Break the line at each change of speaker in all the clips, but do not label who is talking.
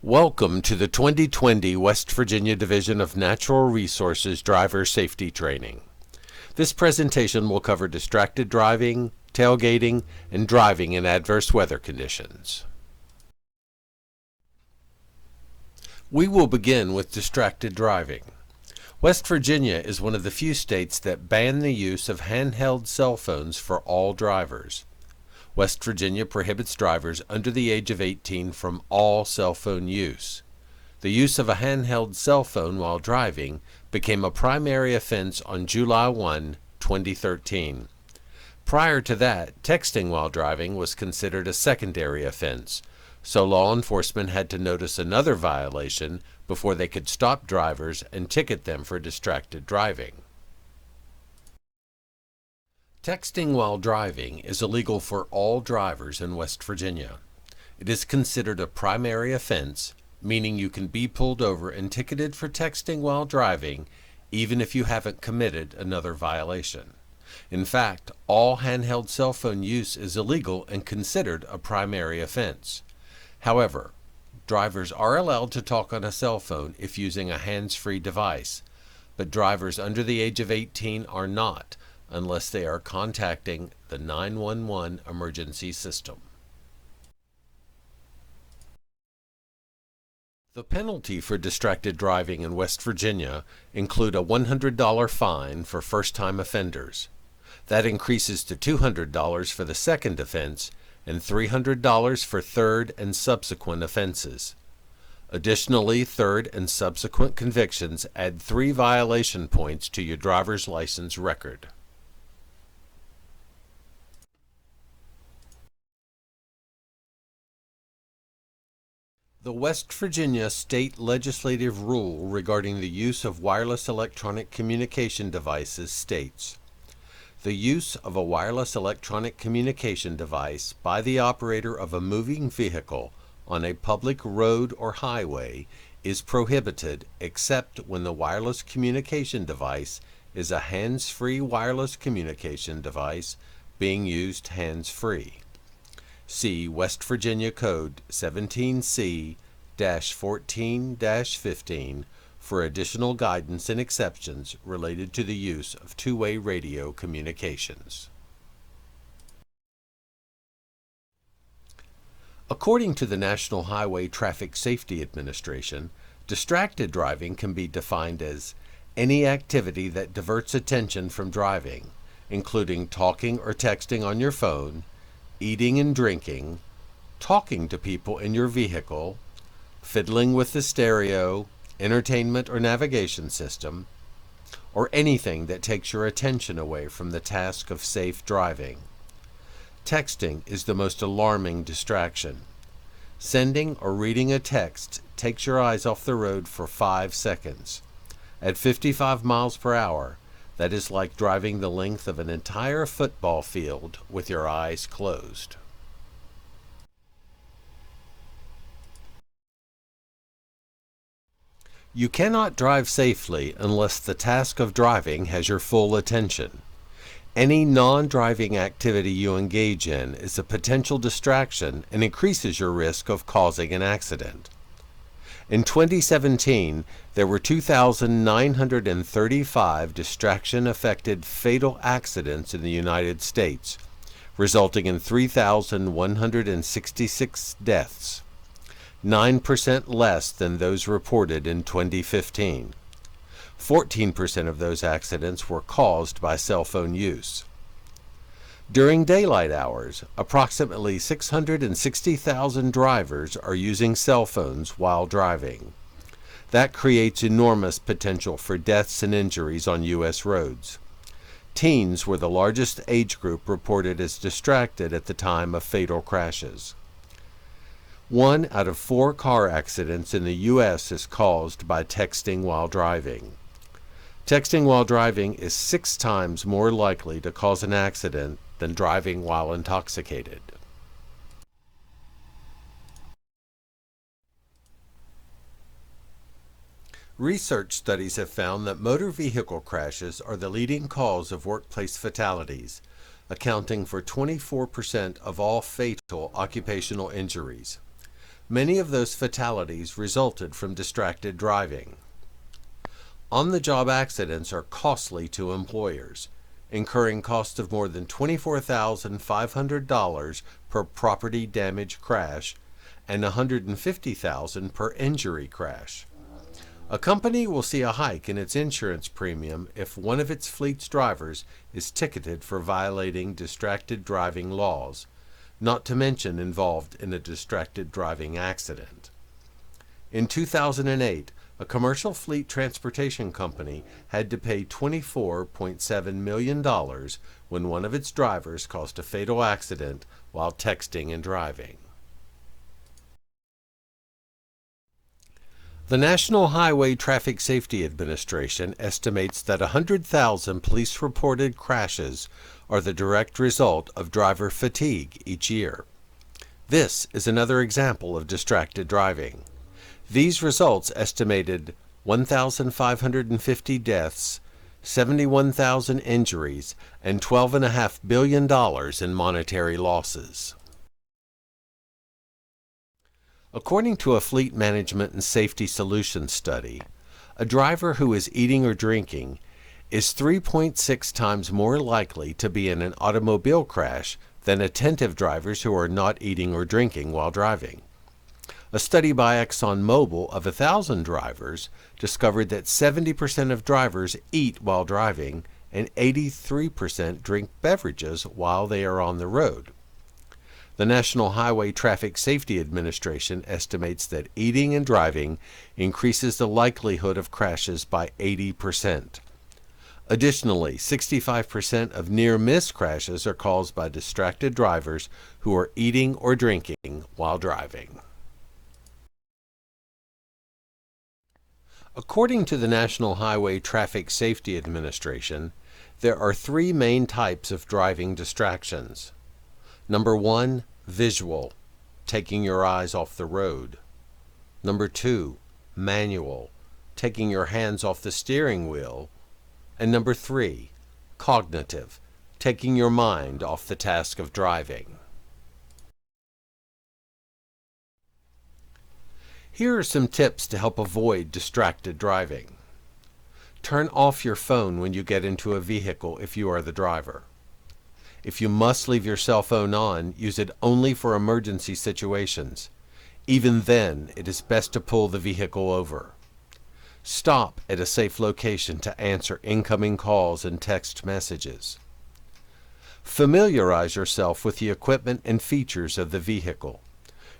Welcome to the 2020 West Virginia Division of Natural Resources Driver Safety Training. This presentation will cover distracted driving, tailgating, and driving in adverse weather conditions. We will begin with distracted driving. West Virginia is one of the few states that ban the use of handheld cell phones for all drivers. West Virginia prohibits drivers under the age of 18 from all cell phone use. The use of a handheld cell phone while driving became a primary offense on July 1, 2013. Prior to that, texting while driving was considered a secondary offense, so law enforcement had to notice another violation before they could stop drivers and ticket them for distracted driving. Texting while driving is illegal for all drivers in West Virginia. It is considered a primary offense, meaning you can be pulled over and ticketed for texting while driving, even if you haven't committed another violation. In fact, all handheld cell phone use is illegal and considered a primary offense. However, drivers are allowed to talk on a cell phone if using a hands-free device, but drivers under the age of 18 are not, unless they are contacting the 911 emergency system. The penalty for distracted driving in West Virginia include a $100 fine for first-time offenders. That increases to $200 for the second offense and $300 for third and subsequent offenses. Additionally, third and subsequent convictions add 3 violation points to your driver's license record. The West Virginia State Legislative Rule regarding the use of wireless electronic communication devices states, "The use of a wireless electronic communication device by the operator of a moving vehicle on a public road or highway is prohibited except when the wireless communication device is a hands-free wireless communication device being used hands-free." See West Virginia Code 17C-14-15 for additional guidance and exceptions related to the use of two-way radio communications. According to the National Highway Traffic Safety Administration, distracted driving can be defined as any activity that diverts attention from driving, including talking or texting on your phone, eating and drinking, talking to people in your vehicle, fiddling with the stereo, entertainment or navigation system, or anything that takes your attention away from the task of safe driving. Texting is the most alarming distraction. Sending or reading a text takes your eyes off the road for 5 seconds. At 55 miles per hour, that is like driving the length of an entire football field with your eyes closed. You cannot drive safely unless the task of driving has your full attention. Any non-driving activity you engage in is a potential distraction and increases your risk of causing an accident. In 2017, there were 2,935 distraction-affected fatal accidents in the United States, resulting in 3,166 deaths, 9% less than those reported in 2015. 14% of those accidents were caused by cell phone use. During daylight hours, approximately 660,000 drivers are using cell phones while driving. That creates enormous potential for deaths and injuries on U.S. roads. Teens were the largest age group reported as distracted at the time of fatal crashes. 1 out of 4 car accidents in the U.S. is caused by texting while driving. Texting while driving is 6 times more likely to cause an accident than driving while intoxicated. Research studies have found that motor vehicle crashes are the leading cause of workplace fatalities, accounting for 24% of all fatal occupational injuries. Many of those fatalities resulted from distracted driving. On-the-job accidents are costly to employers, incurring costs of more than $24,500 per property damage crash and $150,000 per injury crash. A company will see a hike in its insurance premium if one of its fleet's drivers is ticketed for violating distracted driving laws, not to mention involved in a distracted driving accident. In 2008, a commercial fleet transportation company had to pay $24.7 million when one of its drivers caused a fatal accident while texting and driving. The National Highway Traffic Safety Administration estimates that 100,000 police-reported crashes are the direct result of driver fatigue each year. This is another example of distracted driving. These results estimated 1,550 deaths, 71,000 injuries, and $12.5 billion in monetary losses. According to a Fleet Management and Safety Solutions study, a driver who is eating or drinking is 3.6 times more likely to be in an automobile crash than attentive drivers who are not eating or drinking while driving. A study by ExxonMobil of 1,000 drivers discovered that 70% of drivers eat while driving and 83% drink beverages while they are on the road. The National Highway Traffic Safety Administration estimates that eating and driving increases the likelihood of crashes by 80%. Additionally, 65% of near-miss crashes are caused by distracted drivers who are eating or drinking while driving. According to the National Highway Traffic Safety Administration, there are three main types of driving distractions. Number 1, visual, taking your eyes off the road. Number 2, manual, taking your hands off the steering wheel. And number 3, cognitive, taking your mind off the task of driving. Here are some tips to help avoid distracted driving. Turn off your phone when you get into a vehicle if you are the driver. If you must leave your cell phone on, use it only for emergency situations. Even then, it is best to pull the vehicle over. Stop at a safe location to answer incoming calls and text messages. Familiarize yourself with the equipment and features of the vehicle.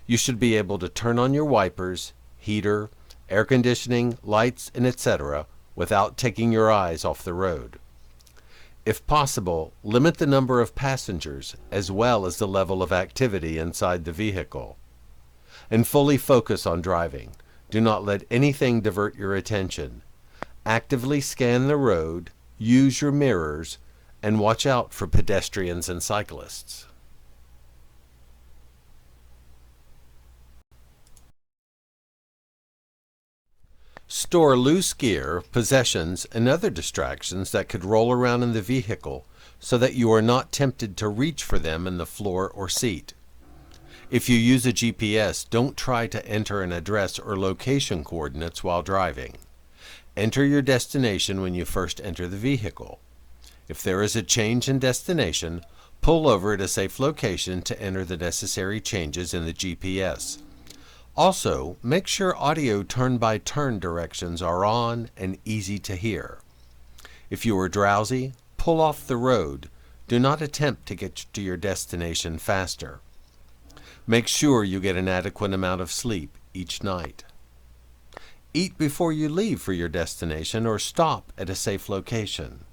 You should be able to turn on your wipers, heater, air conditioning, lights, and etc. without taking your eyes off the road. If possible, limit the number of passengers as well as the level of activity inside the vehicle. And fully focus on driving. Do not let anything divert your attention. Actively scan the road, use your mirrors, and watch out for pedestrians and cyclists. Store loose gear, possessions, and other distractions that could roll around in the vehicle so that you are not tempted to reach for them in the floor or seat. If you use a GPS, don't try to enter an address or location coordinates while driving. Enter your destination when you first enter the vehicle. If there is a change in destination, pull over at a safe location to enter the necessary changes in the GPS. Also, make sure audio turn-by-turn directions are on and easy to hear. If you are drowsy, pull off the road. Do not attempt to get to your destination faster. Make sure you get an adequate amount of sleep each night. Eat before you leave for your destination or stop at a safe location.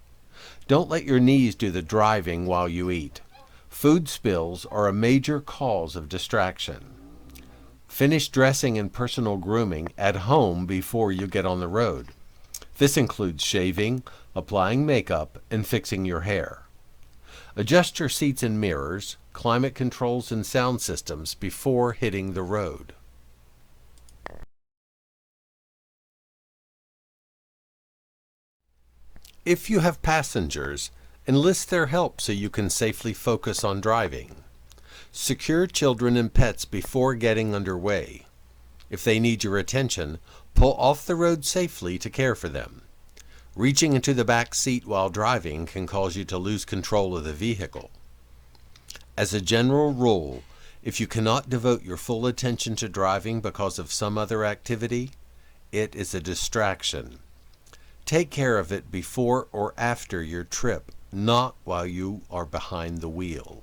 Don't let your knees do the driving while you eat. Food spills are a major cause of distraction. Finish dressing and personal grooming at home before you get on the road. This includes shaving, applying makeup, and fixing your hair. Adjust your seats and mirrors, climate controls, and sound systems before hitting the road. If you have passengers, enlist their help so you can safely focus on driving. Secure children and pets before getting underway. If they need your attention, pull off the road safely to care for them. Reaching into the back seat while driving can cause you to lose control of the vehicle. As a general rule, if you cannot devote your full attention to driving because of some other activity, it is a distraction. Take care of it before or after your trip, not while you are behind the wheel.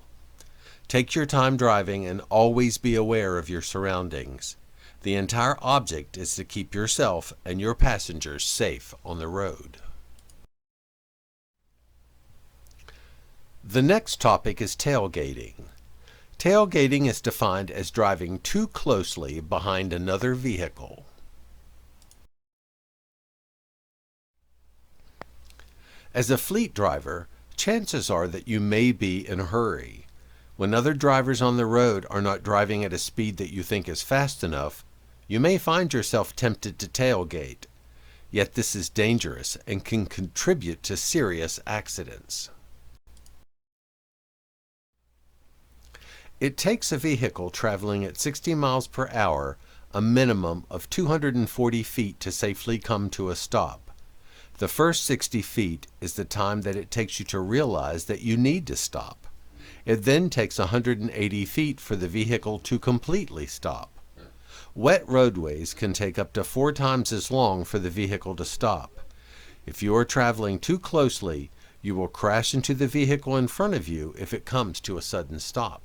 Take your time driving and always be aware of your surroundings. The entire object is to keep yourself and your passengers safe on the road. The next topic is tailgating. Tailgating is defined as driving too closely behind another vehicle. As a fleet driver, chances are that you may be in a hurry. When other drivers on the road are not driving at a speed that you think is fast enough, you may find yourself tempted to tailgate. Yet this is dangerous and can contribute to serious accidents. It takes a vehicle traveling at 60 miles per hour a minimum of 240 feet to safely come to a stop. The first 60 feet is the time that it takes you to realize that you need to stop. It then takes 180 feet for the vehicle to completely stop. Wet roadways can take up to 4 times as long for the vehicle to stop. If you are traveling too closely, you will crash into the vehicle in front of you if it comes to a sudden stop.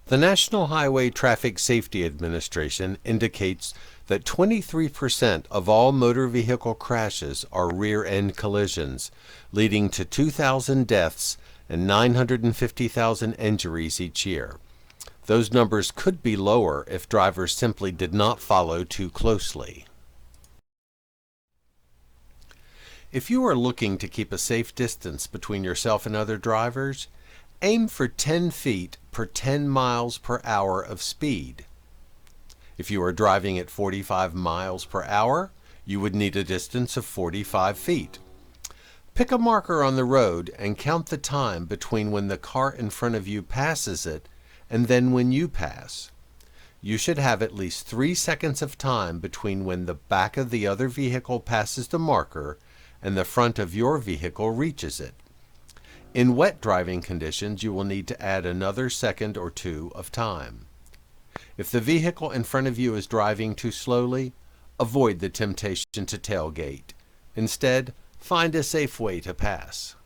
The National Highway Traffic Safety Administration indicates that 23% of all motor vehicle crashes are rear-end collisions, leading to 2,000 deaths and 950,000 injuries each year. Those numbers could be lower if drivers simply did not follow too closely. If you are looking to keep a safe distance between yourself and other drivers, aim for 10 feet per 10 miles per hour of speed. If you are driving at 45 miles per hour, you would need a distance of 45 feet. Pick a marker on the road and count the time between when the car in front of you passes it and then when you pass. You should have at least 3 seconds of time between when the back of the other vehicle passes the marker and the front of your vehicle reaches it. In wet driving conditions, you will need to add another second or 2 of time. If the vehicle in front of you is driving too slowly, avoid the temptation to tailgate. Instead, find a safe way to pass.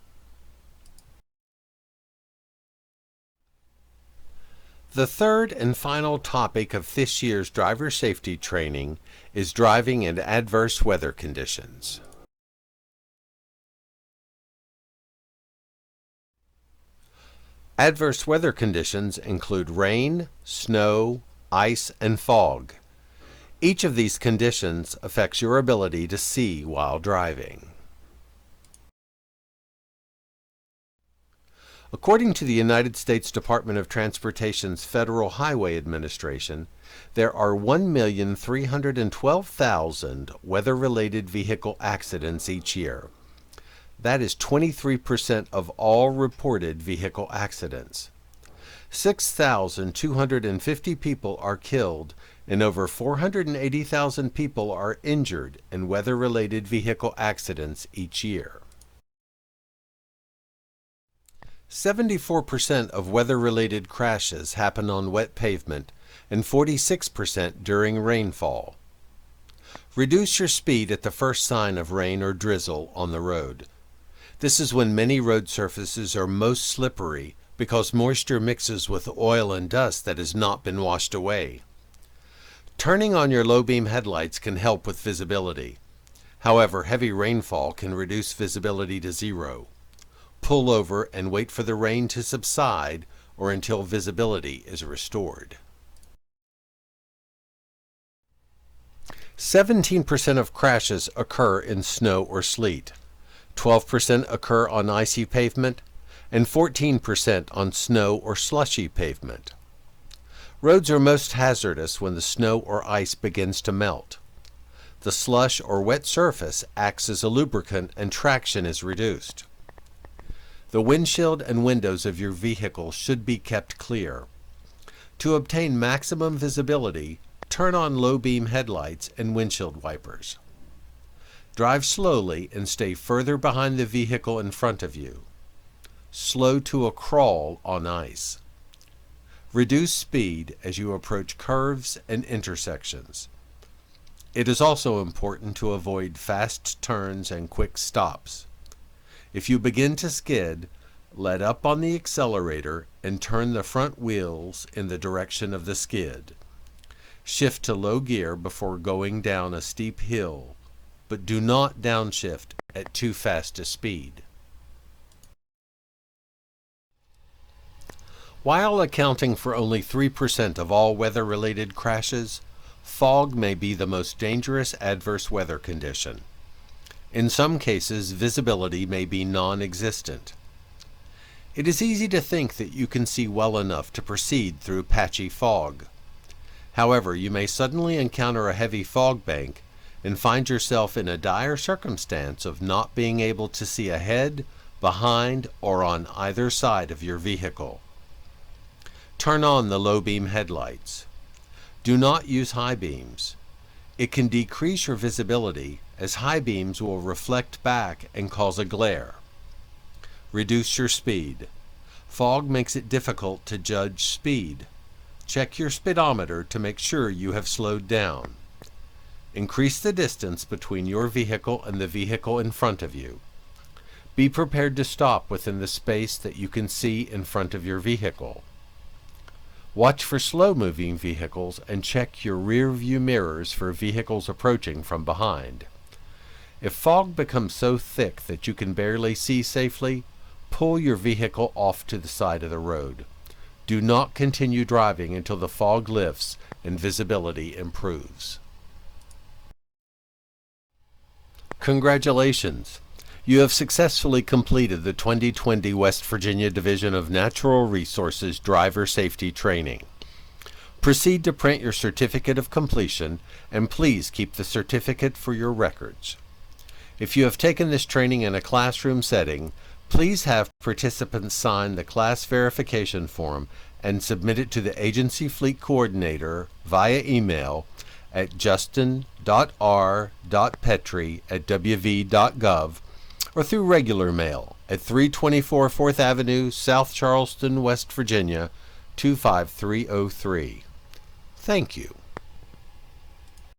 The third and final topic of this year's driver safety training is driving in adverse weather conditions. Adverse weather conditions include rain, snow, ice, and fog. Each of these conditions affects your ability to see while driving. According to the United States Department of Transportation's Federal Highway Administration, there are 1,312,000 weather-related vehicle accidents each year. That is 23% of all reported vehicle accidents. 6,250 people are killed and over 480,000 people are injured in weather-related vehicle accidents each year. 74% of weather-related crashes happen on wet pavement and 46% during rainfall. Reduce your speed at the first sign of rain or drizzle on the road. This is when many road surfaces are most slippery because moisture mixes with oil and dust that has not been washed away. Turning on your low-beam headlights can help with visibility. However, heavy rainfall can reduce visibility to 0. Pull over and wait for the rain to subside or until visibility is restored. 17% of crashes occur in snow or sleet. 12% occur on icy pavement, and 14% on snow or slushy pavement. Roads are most hazardous when the snow or ice begins to melt. The slush or wet surface acts as a lubricant and traction is reduced. The windshield and windows of your vehicle should be kept clear. To obtain maximum visibility, turn on low beam headlights and windshield wipers. Drive slowly and stay further behind the vehicle in front of you. Slow to a crawl on ice. Reduce speed as you approach curves and intersections. It is also important to avoid fast turns and quick stops. If you begin to skid, let up on the accelerator and turn the front wheels in the direction of the skid. Shift to low gear before going down a steep hill, but do not downshift at too fast a speed. While accounting for only 3% of all weather-related crashes, fog may be the most dangerous adverse weather condition. In some cases, visibility may be non-existent. It is easy to think that you can see well enough to proceed through patchy fog. However, you may suddenly encounter a heavy fog bank and find yourself in a dire circumstance of not being able to see ahead, behind, or on either side of your vehicle. Turn on the low beam headlights. Do not use high beams. It can decrease your visibility as high beams will reflect back and cause a glare. Reduce your speed. Fog makes it difficult to judge speed. Check your speedometer to make sure you have slowed down. Increase the distance between your vehicle and the vehicle in front of you. Be prepared to stop within the space that you can see in front of your vehicle. Watch for slow-moving vehicles and check your rear-view mirrors for vehicles approaching from behind. If fog becomes so thick that you can barely see safely, pull your vehicle off to the side of the road. Do not continue driving until the fog lifts and visibility improves. Congratulations! You have successfully completed the 2020 West Virginia Division of Natural Resources Driver Safety Training. Proceed to print your certificate of completion, and please keep the certificate for your records. If you have taken this training in a classroom setting, please have participants sign the class verification form and submit it to the Agency Fleet Coordinator via email at justin.r.petrie@wv.gov or through regular mail at 324 4th Avenue, South Charleston, West Virginia, 25303. Thank you.